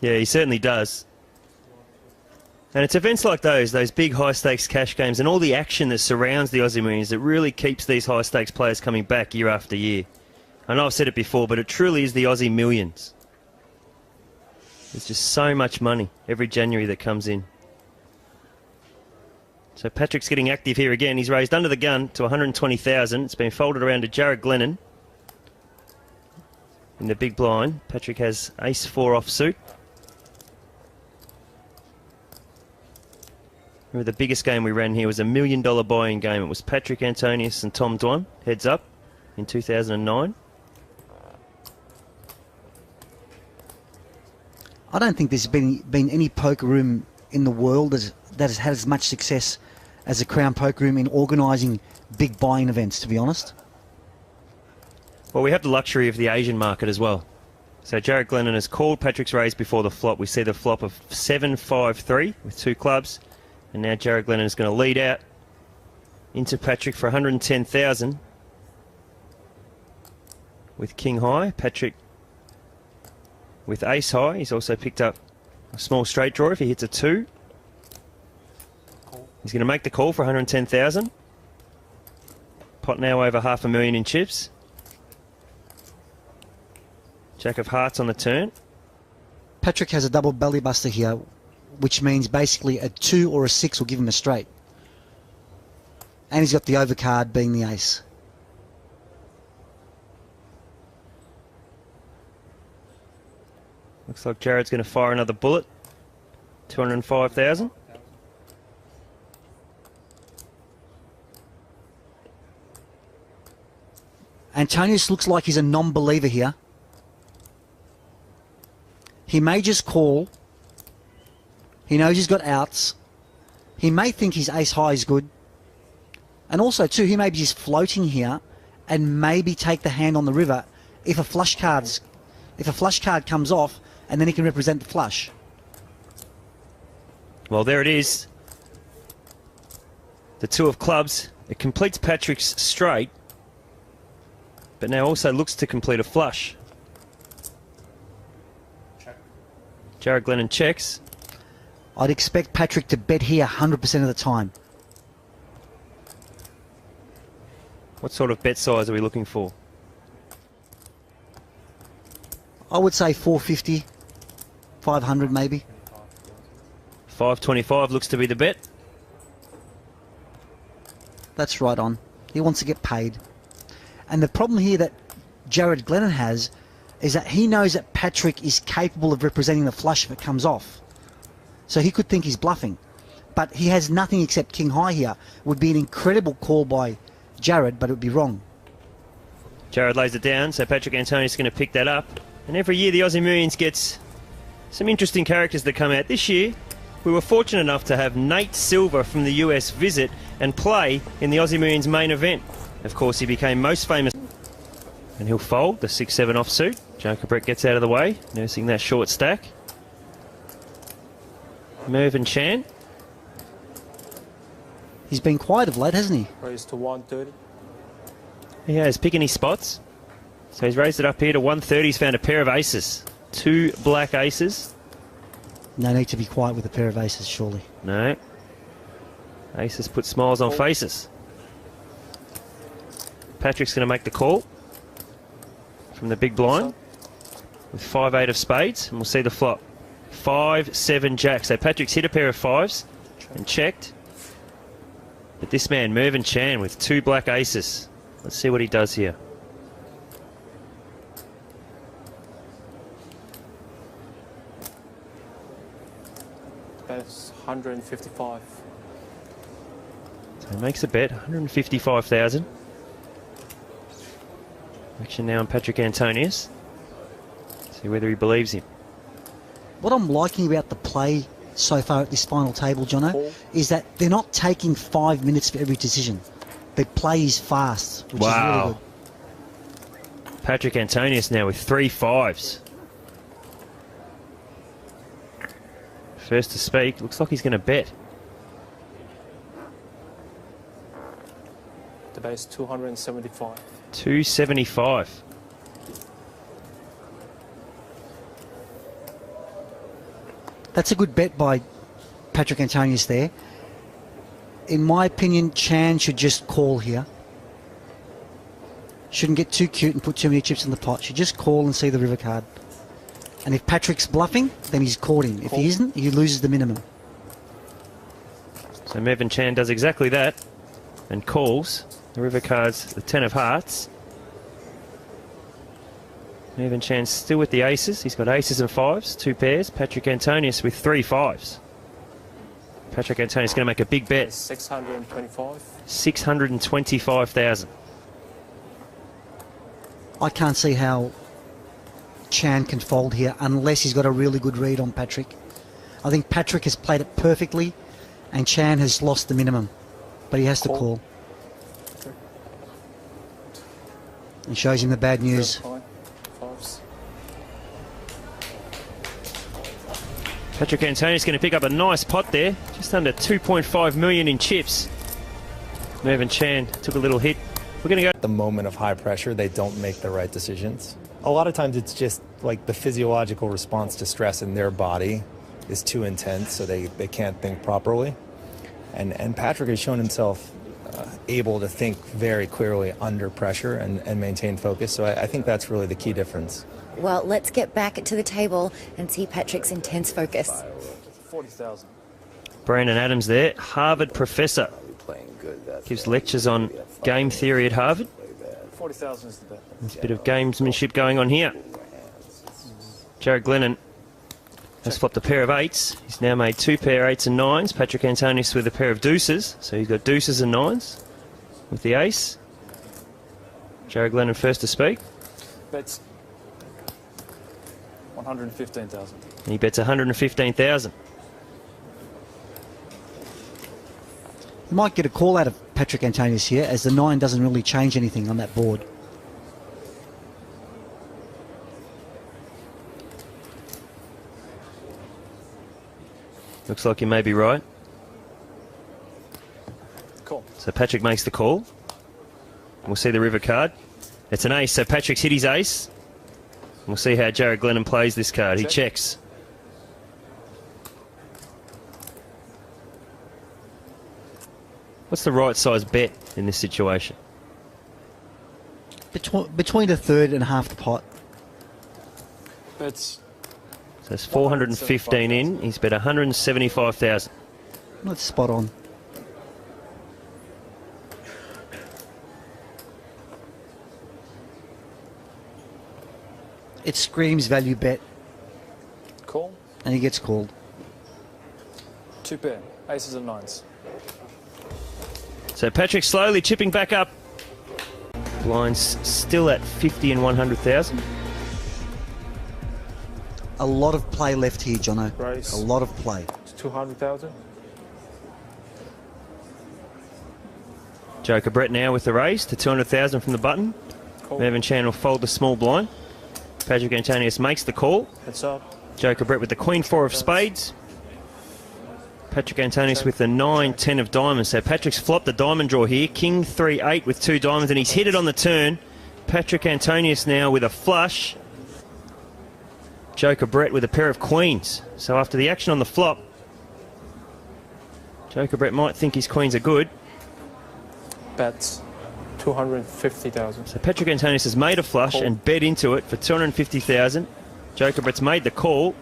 Yeah, he certainly does. And it's events like those big high-stakes cash games and all the action that surrounds the Aussie Millions that really keeps these high-stakes players coming back year after year. I know I've said it before, but it truly is the Aussie Millions. There's just so much money every January that comes in. So Patrick's getting active here again. He's raised under the gun to 120,000. It's been folded around to Jared Glennon. In the big blind, Patrik has ace-4 offsuit. Remember, the biggest game we ran here was a $1 million buy-in game. It was Patrik Antonius and Tom Dwan, heads up, in 2009. I don't think there's been any poker room in the world that has had as much success as the Crown Poker Room in organising big buy-in events, to be honest. Well, we have the luxury of the Asian market as well. So Jared Glennon has called Patrick's raise before the flop. We see the flop of 7-5-3 with 2 clubs. And now Jared Glennon is going to lead out into Patrik for 110,000 with king high. Patrik with ace high. He's also picked up a small straight draw if he hits a 2. He's going to make the call for 110,000. Pot now over $500,000 in chips. Jack of hearts on the turn. Patrik has a double belly buster here, which means basically a 2 or a 6 will give him a straight. And he's got the overcard being the ace. Looks like Jared's going to fire another bullet. 205,000. Antonius looks like he's a non-believer here. He may just call. He knows he's got outs. He may think his ace high is good. And also, too, he may be just floating here and maybe take the hand on the river if a flush card comes off, and then he can represent the flush. Well, there it is. The 2 of clubs. It completes Patrick's straight, but now also looks to complete a flush. Check. Jared Glennon checks. I'd expect Patrik to bet here 100% of the time. What sort of bet size are we looking for? I would say 450, 500 maybe. 525 looks to be the bet. That's right on. He wants to get paid. And the problem here that Jared Glennon has is that he knows that Patrik is capable of representing the flush if it comes off. So he could think he's bluffing. But he has nothing except king high here. It would be an incredible call by Jared, but it would be wrong. Jared lays it down, so Patrik Antonius is going to pick that up. And every year the Aussie Millions gets some interesting characters that come out. This year, we were fortunate enough to have Nate Silver from the US visit and play in the Aussie Millions main event. Of course, he became most famous. And he'll fold the 6-7 offsuit. Joker Brett gets out of the way, nursing that short stack. Mervyn Chan. He's been quiet of late, hasn't he? Raised to 130. He has, picking his spots. So he's raised it up here to 130. He's found a pair of aces. 2 black aces. No need to be quiet with a pair of aces, surely. No. Aces put smiles on faces. Patrick's going to make the call from the big blind with 5-8 of spades, and we'll see the flop. 5-7 jack. So Patrick's hit a pair of 5s and checked. But this man, Mervyn Chan, with 2 black aces. Let's see what he does here. That's 155. So he makes a bet, 155,000. Action now on Patrik Antonius. See whether he believes him. What I'm liking about the play so far at this final table, Jono, is that they're not taking 5 minutes for every decision. The play is fast, which is really good. Patrik Antonius now with 3 5s. First to speak, looks like he's going to bet. The base 275. 275. That's a good bet by Patrik Antonius there. In my opinion, Chan should just call here. Shouldn't get too cute and put too many chips in the pot. Should just call and see the river card. And if Patrick's bluffing, then he's caught him. If he isn't, he loses the minimum. So Mervyn Chan does exactly that and calls. The river card's the 10 of hearts. Mervyn Chan's still with the aces. He's got aces and fives, 2 pairs. Patrik Antonius with 3 fives. Patrik Antonius going to make a big bet. 625. 625,000. I can't see how Chan can fold here unless he's got a really good read on Patrik. I think Patrik has played it perfectly and Chan has lost the minimum. But he has to call. Okay. And shows him the bad news. Fives. Patrik Antonius going to pick up a nice pot there. Just under 2.5 million in chips. Mervyn Chan took a little hit. We're going to go. At the moment of high pressure, they don't make the right decisions. A lot of times it's just like the physiological response to stress in their body is too intense, so they can't think properly. And Patrik has shown himself able to think very clearly under pressure and maintain focus. So I think that's really the key difference. Well, let's get back to the table and see Patrik's intense focus. 40,000. Brandon Adams there, Harvard professor. Gives lectures on game theory at Harvard. 40,000 is the bet. There's a bit of gamesmanship going on here. Jared Glennon has flopped a pair of 8s. He's now made 2 pair 8s and 9s. Patrik Antonius with a pair of deuces. So he's got deuces and 9s with the ace. Jared Glennon first to speak. Bets 115,000. And he bets 115,000. You might get a call out of Patrik Antonius here, as the 9 doesn't really change anything on that board. Looks like you may be right. Cool. So Patrik makes the call. We'll see the river card. It's an ace, so Patrik's hit his ace. We'll see how Jared Glennon plays this card. He checks. What's the right size bet in this situation? Between a third and half the pot. Bets. So it's 415 in. He's bet 175,000. That's spot on. It screams value bet. Call. And he gets called. 2 pair. Aces and 9s. So Patrik slowly chipping back up. Blinds still at 50 and 100,000. A lot of play left here, Jono. Raise. A lot of play. 200,000. Joker Brett now with the raise to 200,000 from the button. Cool. Mervyn Chan will fold the small blind. Patrik Antonius makes the call. Heads up. Joker Brett with the Queen 4 of spades. Patrik Antonius with the 9-10 of diamonds. So Patrick's flopped the diamond draw here. King 3-8 with 2 diamonds, and he's hit it on the turn. Patrik Antonius now with a flush. Joker Brett with a pair of queens. So after the action on the flop, Joker Brett might think his queens are good. Bets 250,000. So Patrik Antonius has made a flush and bet into it for 250,000. Joker Brett's made the call.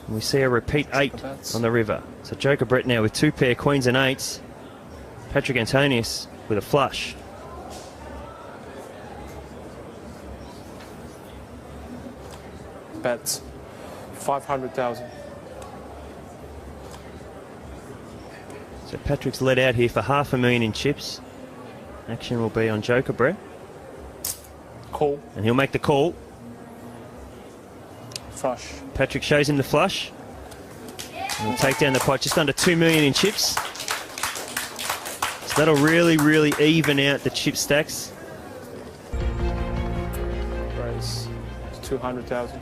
And we see a repeat 8 on the river. So Joker Brett now with 2 pair queens and 8s. Patrik Antonius with a flush. Bets 500,000. So Patrick's led out here for $500,000 in chips. Action will be on Joker Brett. Call. And he'll make the call. Flush. Patrik shows him the flush. And he'll take down the pot just under $2 million in chips. So that'll really, really even out the chip stacks. Raise 200,000.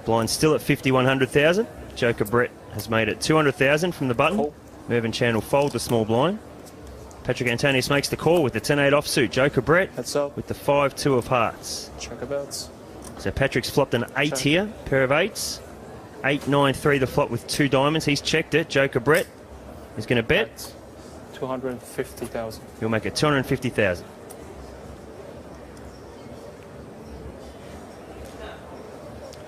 Blind still at 50, 100,000. Joker Brett has made it 200,000 from the button. Call. Mervyn Chan will fold the small blind. Patrik Antonius makes the call with the 10-8 offsuit. Joker Brett Heads up. with the 5-2 of hearts. Check bets. So Patrick's flopped an 8 here, pair of 8s. 8, 9, 3 the flop with 2 diamonds. He's checked it. Joker Brett is going to bet. 250,000. He'll make it 250,000.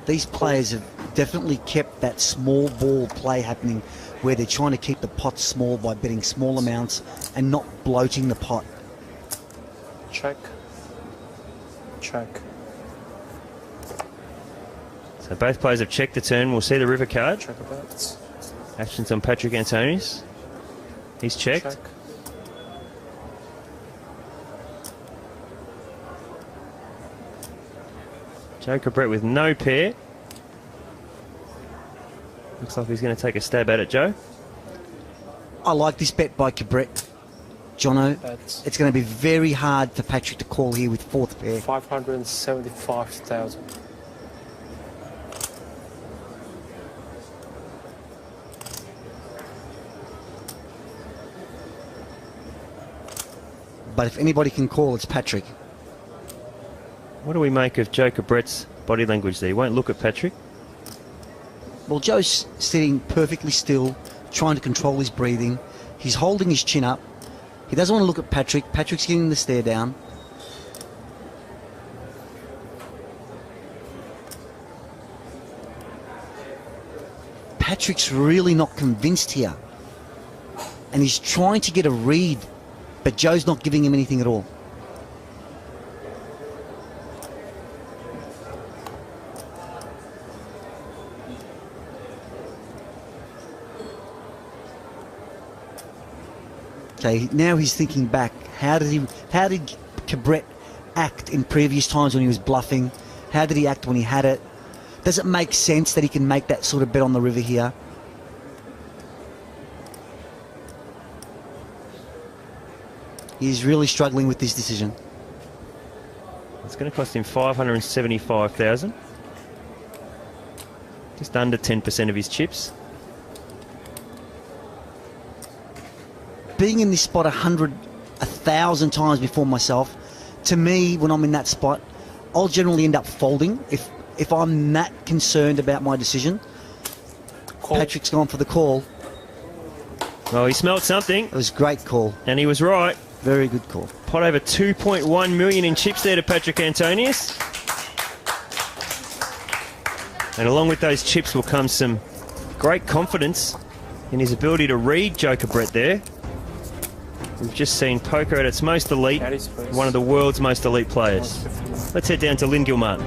These players have definitely kept that small ball play happening where they're trying to keep the pot small by betting small amounts and not bloating the pot. Check. Check. So both players have checked the turn. We'll see the river card. Check a bet. Actions on Patrik Antonius. He's checked. Check. Joker Brett with no pair. Looks like he's going to take a stab at it, Joe. I like this bet by Cabret. Jono, Bets. it's going to be very hard for Patrik to call here with 4th pair. 575,000. But if anybody can call, it's Patrik. What do we make of Joker Brett's body language there? He won't look at Patrik. Well, Joe's sitting perfectly still, trying to control his breathing. He's holding his chin up. He doesn't want to look at Patrik. Patrik's getting the stare down. Patrick's really not convinced here. And he's trying to get a read, but Joe's not giving him anything at all. Okay, now he's thinking back. How did Cabret act in previous times when he was bluffing? How did he act when he had it? Does it make sense that he can make that sort of bet on the river here? He's really struggling with this decision. It's going to cost him 575,000. Just under 10% of his chips. Being in this spot 1,000 times before myself, to me, when I'm in that spot, I'll generally end up folding if I'm that concerned about my decision. Call. Patrick's gone for the call. Well, he smelled something. It was a great call. And he was right. Very good call. Pot over 2.1 million in chips there to Patrik Antonius. And along with those chips will come some great confidence in his ability to read Joker Brett there. We've just seen poker at its most elite, one of the world's most elite players. Let's head down to Lynn Gilmartin.